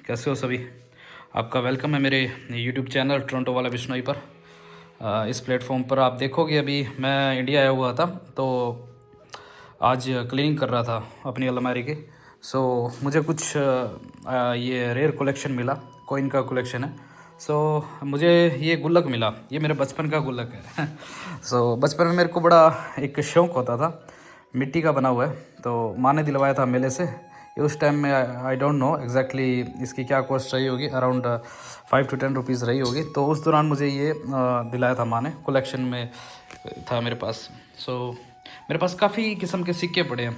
कैसे हो सभी। आपका वेलकम है मेरे यूट्यूब चैनल टोरंटो वाला बिश्नोई पर। इस प्लेटफॉर्म पर आप देखोगे, अभी मैं इंडिया आया हुआ था तो आज क्लीनिंग कर रहा था अपनी अलमारी की। सो मुझे कुछ ये रेयर कलेक्शन मिला, कॉइन का कलेक्शन है। सो मुझे ये गुल्लक मिला, ये मेरे बचपन का गुल्लक है। सो बचपन में मेरे को बड़ा एक शौक़ होता था, मिट्टी का बना हुआ है, तो माँ ने दिलवाया था मेले से। उस टाइम में आई डोंट नो एग्जैक्टली इसकी क्या कॉस्ट रही होगी, अराउंड 5 to 10 रुपीज़ रही होगी। तो उस दौरान मुझे ये दिलाया था माँ ने, कलेक्शन में था मेरे पास। सो मेरे पास काफ़ी किस्म के सिक्के पड़े हैं।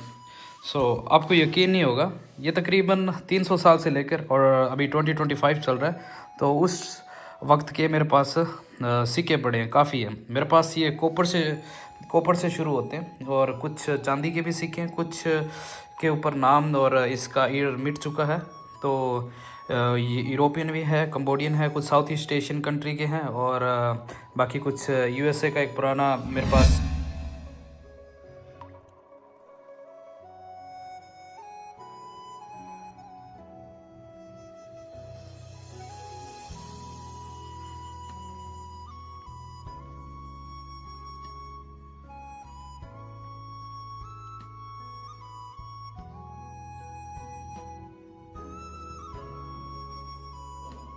सो आपको यकीन नहीं होगा, ये तकरीबन 300 साल से लेकर और अभी 2025 चल रहा है, तो उस वक्त के मेरे पास सिक्के पड़े हैं, काफ़ी है मेरे पास। ये कॉपर से शुरू होते हैं और कुछ चांदी के भी सिक्के हैं, कुछ के ऊपर नाम और इसका ईयर मिट चुका है। तो ये यूरोपियन भी है, कंबोडियन है, कुछ साउथ ईस्ट एशियन कंट्री के हैं और बाकी कुछ यूएसए का एक पुराना मेरे पास।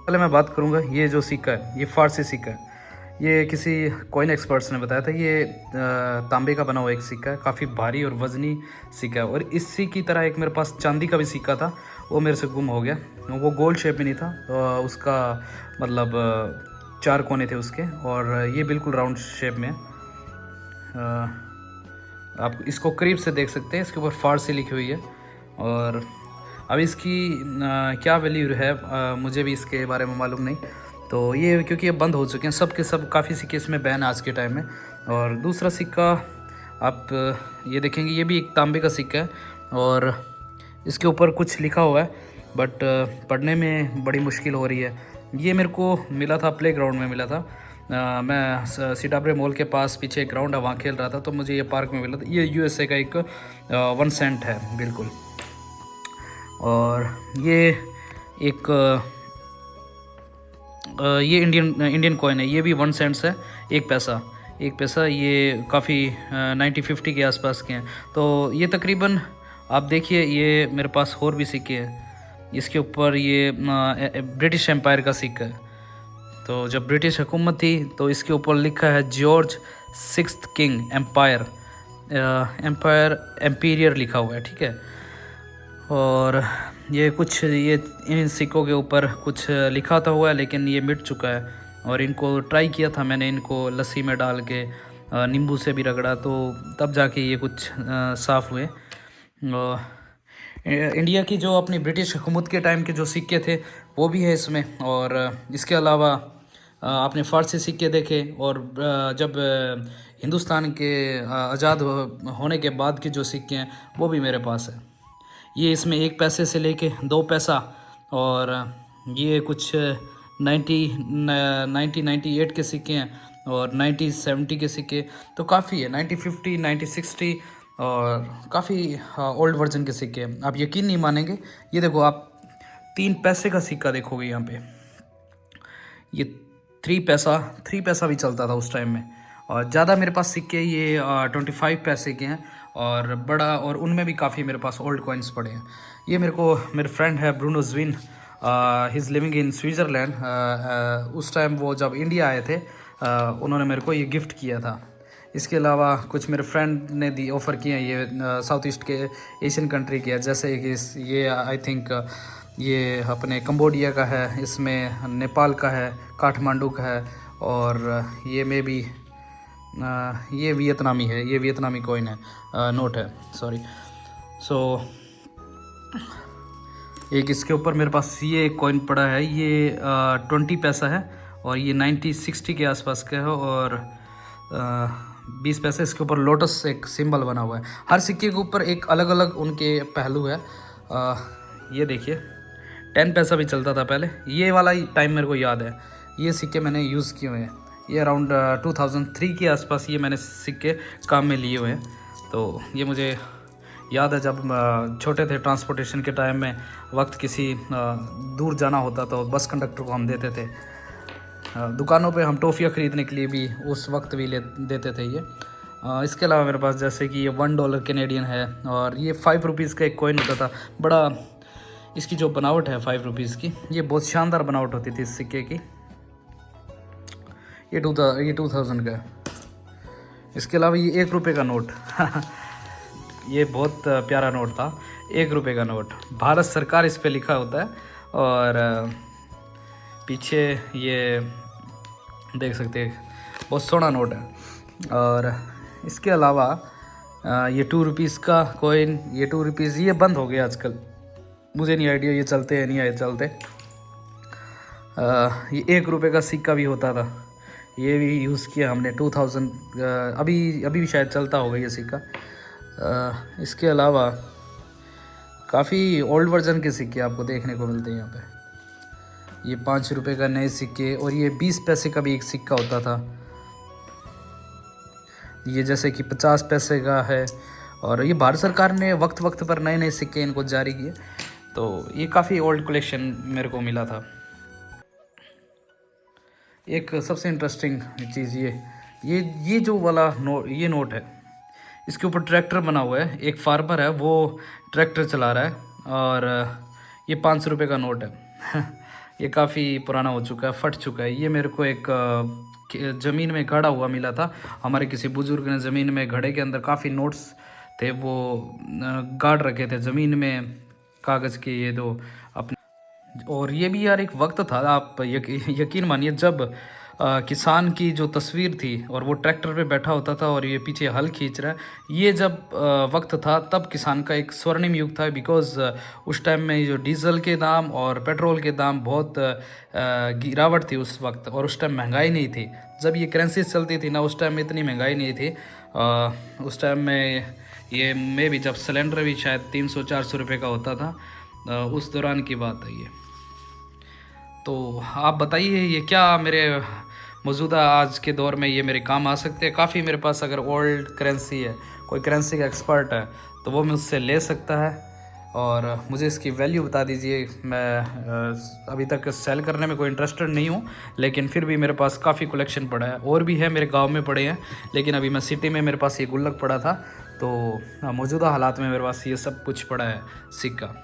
पहले मैं बात करूंगा, ये जो सिक्का है ये फ़ारसी सिक्का है। ये किसी कॉइन एक्सपर्ट्स ने बताया था, ये तांबे का बना हुआ एक सिक्का है, काफ़ी भारी और वज़नी सिक्का है। और इसी की तरह एक मेरे पास चांदी का भी सिक्का था, वो मेरे से गुम हो गया। वो गोल शेप में नहीं था, तो उसका मतलब 4 कोने थे उसके, और ये बिल्कुल राउंड शेप में है। आप इसको करीब से देख सकते हैं, इसके ऊपर फ़ारसी लिखी हुई है। और अब इसकी क्या वैल्यू है मुझे भी इसके बारे में मालूम नहीं। तो ये क्योंकि ये बंद हो चुके हैं सब के सब, काफ़ी सिक्के इसमें बैन आज के टाइम में। और दूसरा सिक्का आप ये देखेंगे, ये भी एक तांबे का सिक्का है और इसके ऊपर कुछ लिखा हुआ है, बट पढ़ने में बड़ी मुश्किल हो रही है। ये मेरे को मिला था, प्ले ग्राउंड में मिला था। मैं सीताबरे मॉल के पास पीछे एक ग्राउंड है, वहाँ खेल रहा था, तो मुझे ये पार्क में मिला था। ये यूएसए का एक 1 सेंट है बिल्कुल। और ये एक ये इंडियन कॉइन है, ये भी 1 सेंट्स है, एक पैसा। ये काफ़ी 90-50 के आसपास के हैं। तो ये तकरीबन आप देखिए, ये मेरे पास और भी सिक्के हैं। इसके ऊपर ये ब्रिटिश एम्पायर का सिक्का है। तो जब ब्रिटिश हुकूमत थी तो इसके ऊपर लिखा है जॉर्ज 6th किंग एम्पायर, एम्पीरियर लिखा हुआ है, ठीक है। और ये कुछ ये इन सिक्कों के ऊपर कुछ लिखा था हुआ है, लेकिन ये मिट चुका है। और इनको ट्राई किया था मैंने, इनको लस्सी में डाल के नींबू से भी रगड़ा, तो तब जाके ये कुछ साफ़ हुए। इंडिया की जो अपनी ब्रिटिश हुकूमत के टाइम के जो सिक्के थे वो भी है इसमें। और इसके अलावा आपने फ़ारसी सिक्के देखे, और जब हिंदुस्तान के आज़ाद होने के बाद के जो सिक्के हैं वो भी मेरे पास है। ये इसमें 1 पैसे से लेके 2 पैसा, और ये कुछ 1998 के सिक्के हैं, और 1970 के सिक्के, तो काफ़ी है। 1950, 1960 और काफ़ी ओल्ड वर्जन के सिक्के हैं। आप यकीन नहीं मानेंगे, ये देखो, आप 3 पैसे का सिक्का देखोगे यहाँ पे, ये 3 पैसा भी चलता था उस टाइम में। और ज़्यादा मेरे पास सिक्के ये 25 पैसे के हैं, और बड़ा, और उनमें भी काफ़ी मेरे पास ओल्ड कॉइन्स पड़े हैं। ये मेरे फ्रेंड है Bruno Zwin, he is living in Switzerland. उस टाइम वो जब इंडिया आए थे, उन्होंने मेरे को ये गिफ्ट किया था। इसके अलावा कुछ मेरे फ्रेंड ने ऑफ़र किए हैं, ये साउथ ईस्ट के एशियन कंट्री के हैं, जैसे कि ये आई थिंक ये अपने कंबोडिया का है, इसमें नेपाल का है, काठमांडू का है, और ये में भी ये वियतनामी है, ये वियतनामी कॉइन है, नोट है, सॉरी। सो एक इसके ऊपर मेरे पास ये कॉइन पड़ा है, ये 20 पैसा है, और ये 1960 के आसपास का है, और 20 पैसे। इसके ऊपर लोटस एक सिंबल बना हुआ है। हर सिक्के के ऊपर एक अलग अलग उनके पहलू है। ये देखिए, 10 पैसा भी चलता था पहले, ये वाला ही टाइम मेरे को याद है। ये सिक्के मैंने यूज़ किए हुए हैं, ये अराउंड 2003 के आसपास ये मैंने सिक्के काम में लिए हुए हैं। तो ये मुझे याद है जब छोटे थे, ट्रांसपोर्टेशन के टाइम में वक्त किसी दूर जाना होता तो बस कंडक्टर को हम देते थे। दुकानों पे हम टॉफ़ियाँ ख़रीदने के लिए भी उस वक्त भी देते थे ये। इसके अलावा मेरे पास जैसे कि ये $1 कैनेडियन है, और ये 5 रुपीज़ का एक कॉइन होता था। बड़ा इसकी जो बनावट है 5 रुपीज़ की, ये बहुत शानदार बनावट होती थी इस सिक्के की। ये 2000 का है। इसके अलावा ये 1 रुपये का नोट ये बहुत प्यारा नोट था, 1 रुपये का नोट। भारत सरकार इस पे लिखा होता है, और पीछे ये देख सकते हैं, बहुत सोना नोट है। और इसके अलावा ये 2 रुपीज़ का कॉइन, ये 2 रुपीज़ ये बंद हो गया आजकल, मुझे नहीं आइडिया ये चलते हैं नहीं आए चलते। ये 1 रुपये का सिक्का भी होता था, ये भी यूज़ किया हमने 2000। अभी भी शायद चलता होगा ये सिक्का। इसके अलावा काफ़ी ओल्ड वर्जन के सिक्के आपको देखने को मिलते हैं यहाँ पे। ये 5 रुपये का नए सिक्के, और ये 20 पैसे का भी एक सिक्का होता था। ये जैसे कि 50 पैसे का है, और ये भारत सरकार ने वक्त वक्त पर नए नए सिक्के इनको जारी किए, तो ये काफ़ी ओल्ड कलेक्शन मेरे को मिला था। एक सबसे इंटरेस्टिंग चीज़ ये जो वाला ये नोट है, इसके ऊपर ट्रैक्टर बना हुआ है। एक फार्मर है, वो ट्रैक्टर चला रहा है, और ये 5 रुपये का नोट है ये काफ़ी पुराना हो चुका है, फट चुका है। ये मेरे को एक ज़मीन में गड़ा हुआ मिला था। हमारे किसी बुजुर्ग ने ज़मीन में घड़े के अंदर काफ़ी नोट्स थे, वो गाड़ रखे थे ज़मीन में, कागज़ के ये दो अपने। और ये भी यार एक वक्त था, आप यकीन मानिए, जब किसान की जो तस्वीर थी और वो ट्रैक्टर पे बैठा होता था और ये पीछे हल खींच रहा है, ये जब वक्त था तब किसान का एक स्वर्णिम युग था। बिकॉज़ उस टाइम में जो डीज़ल के दाम और पेट्रोल के दाम बहुत गिरावट थी उस वक्त, और उस टाइम महंगाई नहीं थी। जब ये करेंसी चलती थी ना, उस टाइम में इतनी महंगाई नहीं थी। उस टाइम में ये में भी जब सिलेंडर भी शायद 300-400 रुपये का होता था, उस दौरान की बात है ये। तो आप बताइए ये क्या मेरे मौजूदा आज के दौर में ये मेरे काम आ सकते हैं? काफ़ी मेरे पास अगर ओल्ड करेंसी है, कोई करेंसी का एक्सपर्ट है, तो वो मुझसे ले सकता है, और मुझे इसकी वैल्यू बता दीजिए। मैं अभी तक सेल करने में कोई इंटरेस्टेड नहीं हूँ, लेकिन फिर भी मेरे पास काफ़ी कलेक्शन पड़ा है, और भी है मेरे गांव में पड़े हैं, लेकिन अभी मैं सिटी में मेरे पास ये गुल्लक पड़ा था, तो मौजूदा हालात में मेरे पास ये सब कुछ पड़ा है सिक्का।